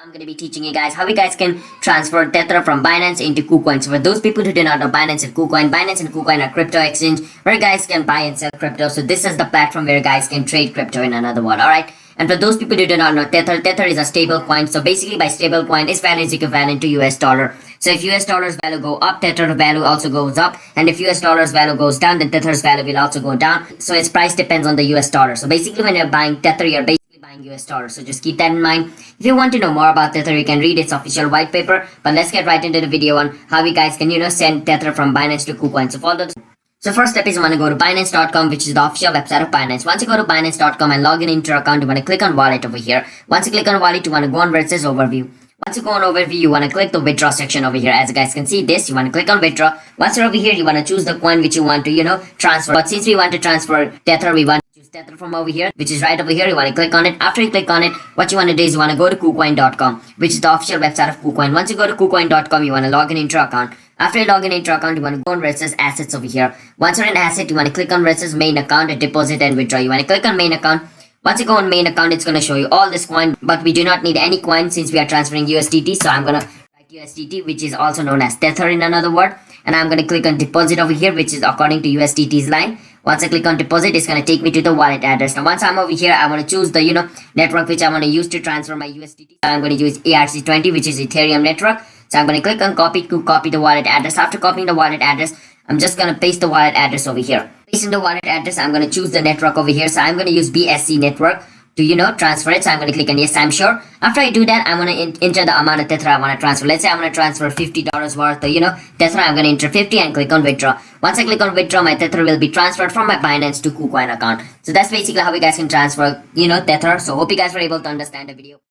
I'm going to be teaching you guys how you guys can transfer Tether from Binance into Kucoin. So for those people who do not know Binance and Kucoin are crypto exchange where guys can buy and sell crypto. So this is the platform where guys can trade crypto in another word. Alright. And for those people who do not know Tether is a stable coin. So basically by stable coin, its value is equivalent to US dollar. So if US dollar's value go up, Tether value also goes up. And if US dollar's value goes down, then Tether's value will also go down. So its price depends on the US dollar. So basically when you're buying Tether, you're basically buying US dollars. So just keep that in mind. If you want to know more about Tether, you can read its official white paper. But let's get right into the video on how you guys can, send Tether from Binance to Kucoin. So first step is you want to go to Binance.com, which is the official website of Binance. Once you go to Binance.com and log in into your account, you want to click on wallet over here. Once you click on wallet, you want to go on where it says overview. Once you go on overview, you want to click the withdraw section over here. As you guys can see this, you want to click on withdraw. Once you're over here, you want to choose the coin which you want to, transfer. But since we want to transfer Tether, we want to choose Tether from over here, which is right over here. You want to click on it. After you click on it, what you want to do is you want to go to Kucoin.com, which is the official website of Kucoin. Once you go to Kucoin.com, you want to log in into your account. After you log in into your account, you want to go on where it says assets over here. Once you're in asset, you want to click on where it says main account and deposit and withdraw. You want to click on main account. Once you go on main account, it's going to show you all this coin, but we do not need any coin since we are transferring USDT. So I'm going to write USDT, which is also known as Tether in another word. And I'm going to click on deposit over here, which is according to USDT's line. Once I click on deposit, it's going to take me to the wallet address. Now, once I'm over here, I want to choose the, network which I want to use to transfer my USDT. So I'm going to use ERC20, which is Ethereum network. So I'm going to click on copy to copy the wallet address. After copying the wallet address, I'm just going to paste the wallet address over here. Pasting the wallet address, I'm going to choose the network over here. So I'm going to use BSC network to, transfer it. So I'm going to click on yes, I'm sure. After I do that, I'm going to enter the amount of Tether I want to transfer. Let's say I want to transfer $50 worth of, Tether. I'm going to enter 50 and click on withdraw. Once I click on withdraw, my Tether will be transferred from my Binance to Kucoin account. So that's basically how you guys can transfer, Tether. So hope you guys were able to understand the video.